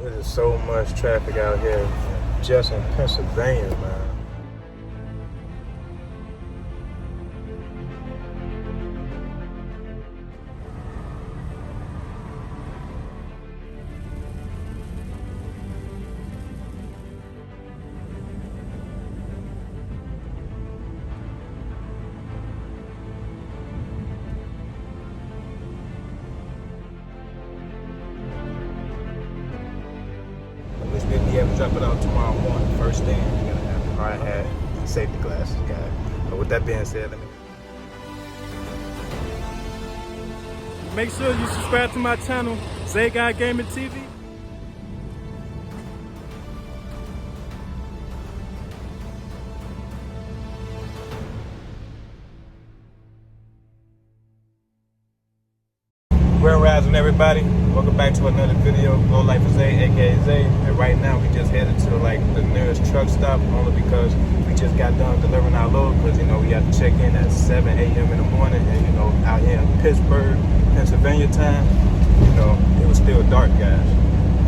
There's so much traffic out here just in Pennsylvania, man. Be able to drop it out tomorrow morning. First thing, you're gonna have a hard hat and safety glasses, guys. But with that being said, make sure you subscribe to my channel, ZaeGodGamingTV. Grand Rising, everybody. Welcome back to another video. Glo-Life is Zay, aka Zay. And right now we just headed to like the nearest truck stop, only because we just got done delivering our load, because you know we have to check in at 7 a.m. in the morning, and you know out here in Pittsburgh, Pennsylvania time, you know it was still dark, guys.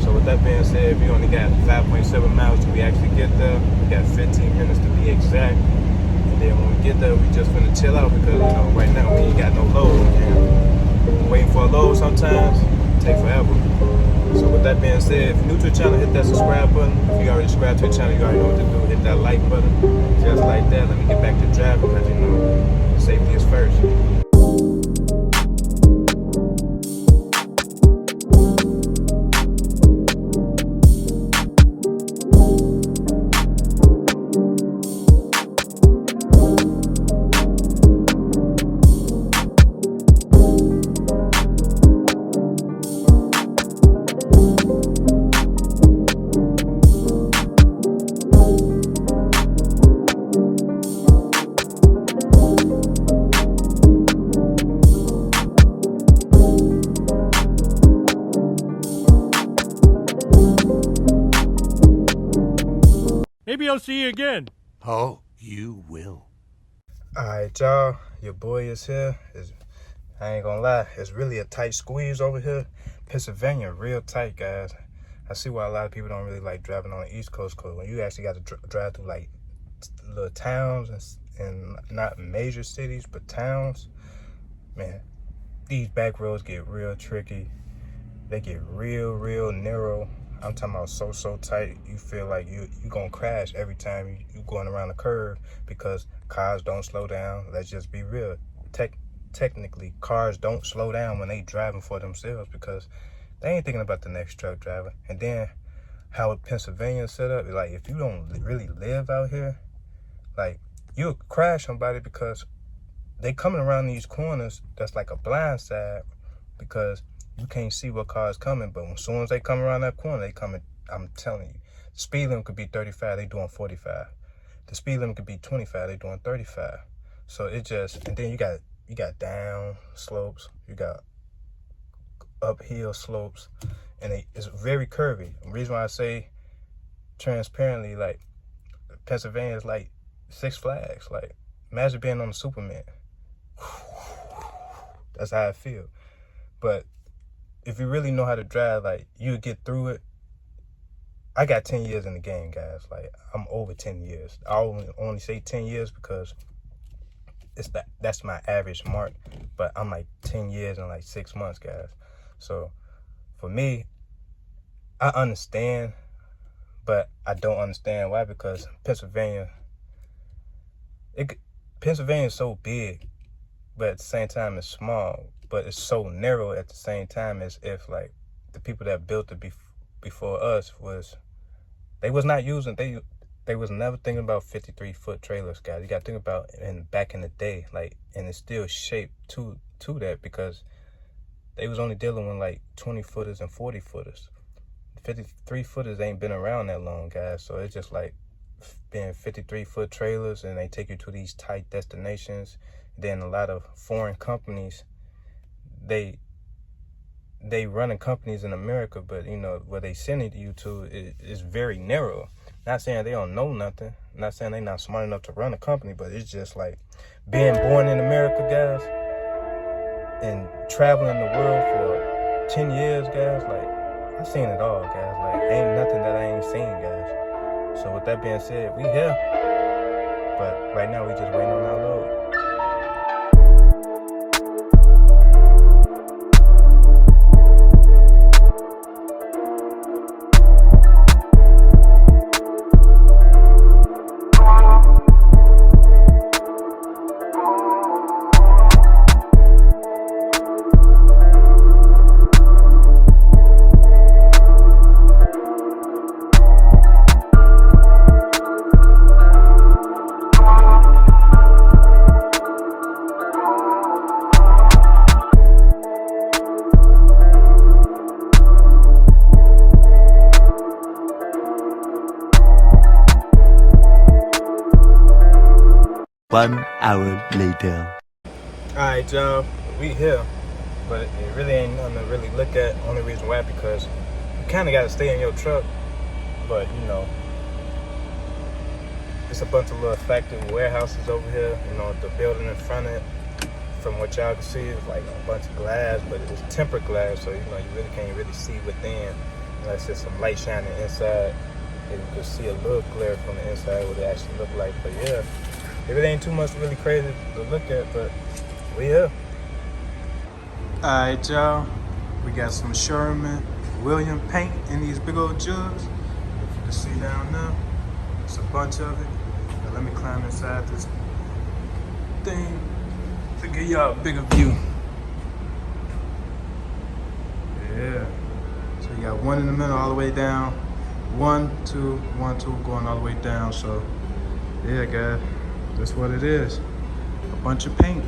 So with that being said, we only got 5.7 miles till we actually get there. We got 15 minutes to be exact. And then when we get there, we just gonna chill out, because you know right now we ain't got no load. And waiting for a load sometimes take forever. So with that being said, if you're new to the channel, hit that subscribe button. If you already subscribed to the channel, you already know what to do. Hit that like button. Just like that. Let me get back to driving, because you know safety is first. Maybe I'll see you again. Oh, you will. Alright, y'all. Your boy is here. I ain't gonna lie, it's really a tight squeeze over here. Pennsylvania, real tight, guys. I see why a lot of people don't really like driving on the East Coast, because when you actually got to drive through like little towns and not major cities, but towns, man, these back roads get real tricky. They get real narrow. I'm talking about so tight, you feel like you gonna crash every time you going around the curve, because cars don't slow down. Let's just be real. Technically, cars don't slow down when they driving for themselves, because they ain't thinking about the next truck driver. And then how Pennsylvania set up, like if you don't really live out here, like you'll crash somebody, because they coming around these corners that's like a blind side, because you can't see what car's coming. But as soon as they come around that corner, they coming. I'm telling you, the speed limit could be 35, they doing 45. The speed limit could be 25, they doing 35. So it just, and then you got down slopes, you got uphill slopes, and it's very curvy. The reason why I say transparently, like Pennsylvania is like Six Flags. Like imagine being on the Superman. That's how I feel. But if you really know how to drive, like you'll get through it. I got 10 years in the game, guys. Like I'm over 10 years. I only say 10 years because that's my average mark. But I'm like 10 years and like 6 months, guys. So for me, I understand, but I don't understand why, because Pennsylvania is so big, but at the same time it's small. But it's so narrow at the same time, as if like the people that built it before us they was not using, they was never thinking about 53-foot trailers, guys. You got to think about back in the day, like, and it's still shaped to that, because they was only dealing with like 20-footers and 40-footers. 53-footers ain't been around that long, guys. So it's just like being 53-foot trailers, and they take you to these tight destinations. Then a lot of foreign companies, they running companies in America, but you know where they sending you to is very narrow. Not saying they don't know nothing, not saying they not smart enough to run a company, but it's just like being born in America, guys, and traveling the world for 10 years, guys. Like I seen it all, guys. Like, ain't nothing that I ain't seen, guys. So with that being said, we here. But right now we just waiting on our load. One hour later. Alright, y'all, we here. But it really ain't nothing to really look at. Only reason why, because you kind of got to stay in your truck. But, you know, it's a bunch of little factory warehouses over here. You know, the building in front of it, from what y'all can see, is like a bunch of glass, but it's tempered glass, so, you know, you really can't really see within unless there's some light shining inside. And you can see a little glare from the inside what it actually look like. But yeah, it really ain't too much really crazy to look at, but we here. Alright, y'all, we got some Sherman Williams paint in these big old jugs. If you can see down there, it's a bunch of it. Now let me climb inside this thing to give y'all a bigger view. Yeah, so you got one in the middle all the way down. 1, 2, 1, 2, going all the way down. So yeah, guys, that's what it is. A bunch of paint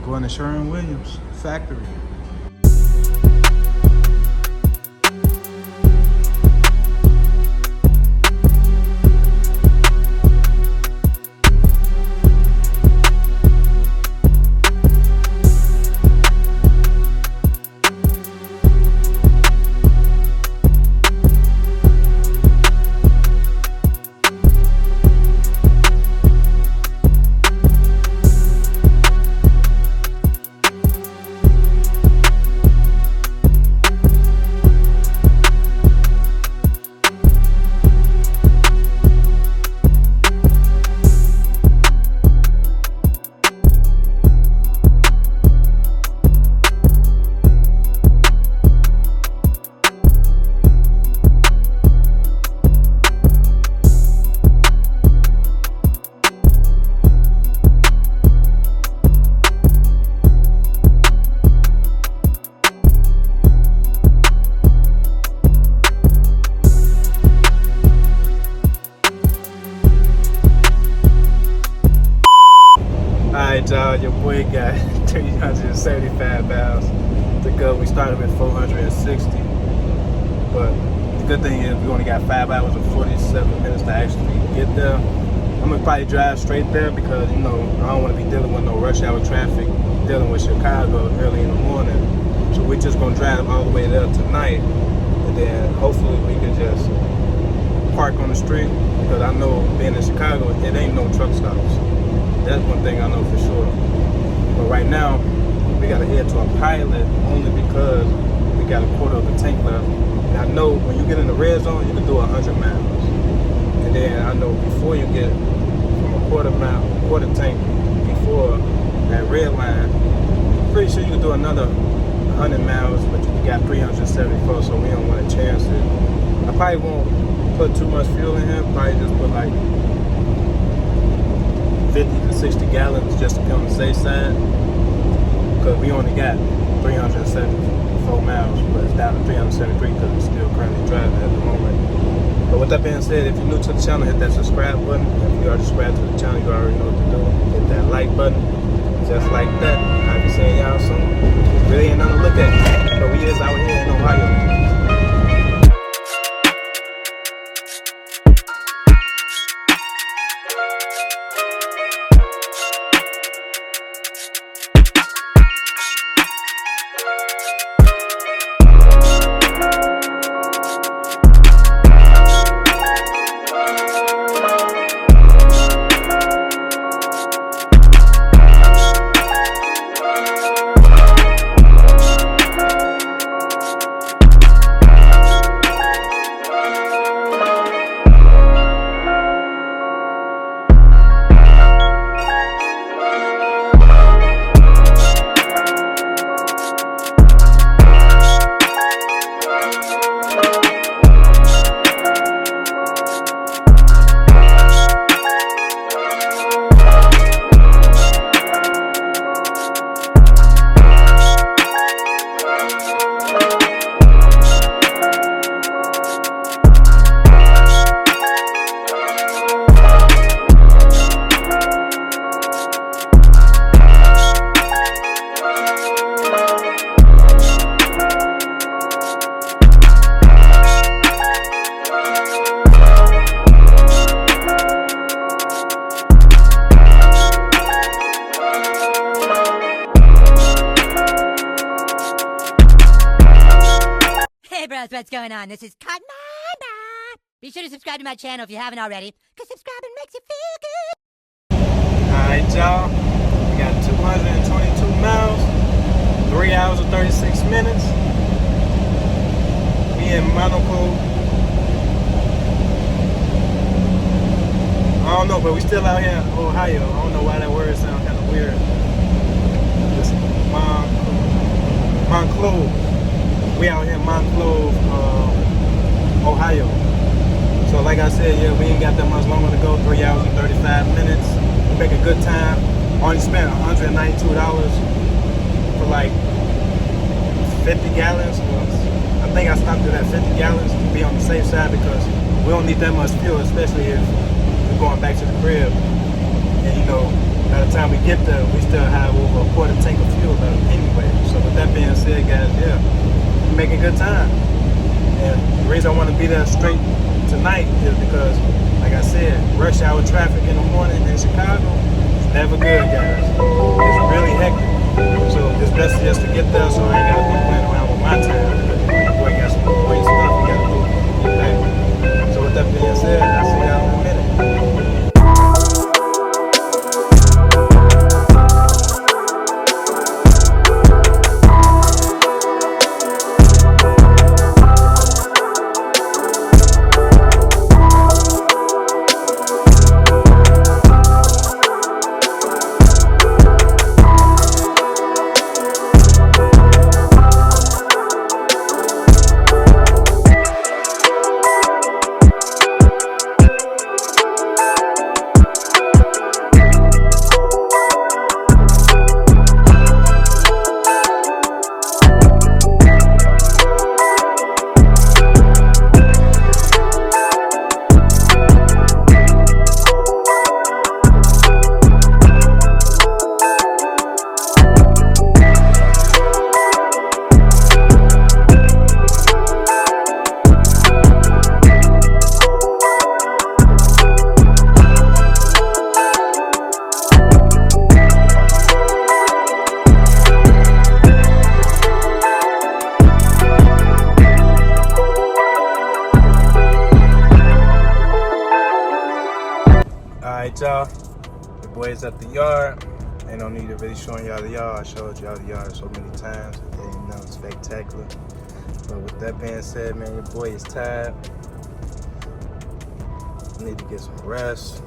going to Sherman Williams factory. Alright, y'all, your boy got 375 pounds to go. We started with 460, but the good thing is we only got 5 hours and 47 minutes to actually get there. I'm gonna probably drive straight there because, you know, I don't want to be dealing with no rush hour traffic, dealing with Chicago early in the morning. So we're just gonna drive all the way there tonight, and then hopefully we can just park on the street, because I know being in Chicago, it ain't no truck stops. That's one thing I know for sure. But right now, we gotta head to a pilot only because we got a quarter of the tank left. And I know when you get in the red zone, you can do 100 miles. And then I know before you get from a quarter tank before that red line, I'm pretty sure you can do another 100 miles, but you got 374, so we don't want to chance it. I probably won't put too much fuel in here, probably just put like 50 to 60 gallons just to be on the safe side, because we only got 374 miles, but it's down to 373 because we're still currently driving at the moment. But with that being said, if you're new to the channel, hit that subscribe button. If you are subscribed to the channel, you already know what to do. Hit that like button, just like that. I'll be seeing y'all soon. Really ain't nothing to look at, but we is out here in Ohio. going on? This is Cotton Eye. Be sure to subscribe to my channel if you haven't already, because subscribing makes you feel good. Alright, y'all. We got 222 miles, 3 hours and 36 minutes. Me in Monaco. I don't know, but we still out here in Ohio. I don't know why that word sounds kind of weird. It's Monclove. We out here in Monclove, Ohio. So like I said, yeah, we ain't got that much longer to go. 3 hours and 35 minutes. We make a good time. Only spent $192 for like 50 gallons. I think I stopped it at 50 gallons to be on the safe side because we don't need that much fuel, especially if we're going back to the crib. And you know, by the time we get there, we still have over a quarter tank of fuel left anyway. So with that being said, guys, yeah, we're making good time. And the reason I want to be there straight tonight is because, like I said, rush hour traffic in the morning in Chicago is never good, guys. It's really hectic. So it's best just to get there so I ain't got to be playing around with my time. Boy, got some great stuff we got to do to get back. So with that being said, I'll see y'all in a minute. Alright, y'all, the boys at the yard. Ain't no need of really showing y'all the yard. I showed y'all the yard so many times. It ain't nothing spectacular. But with that being said, man, your boy is tired. I need to get some rest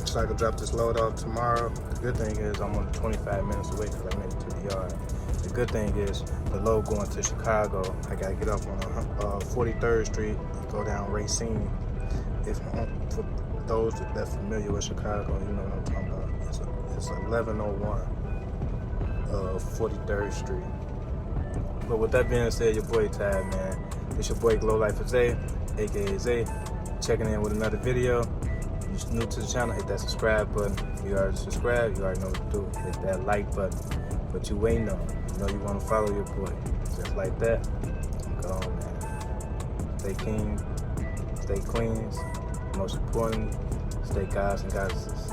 so I can drop this load off tomorrow. The good thing is I'm only 25 minutes away because I made it to the yard. The good thing is the load going to Chicago. I gotta get off on 43rd Street and go down Racine. For those that familiar with Chicago, you know what I'm talking about. It's 1101 43rd Street. But with that being said, your boy tired, man. It's your boy Glo-Life of Zay, aka Zay, checking in with another video. If you're new to the channel, hit that subscribe button. If you already subscribed, you already know what to do. Hit that like button. But you waiting on. You know you want to follow your boy. Just like that. Go on, man. Stay king, stay queens. Most importantly, stay guys and goddesses.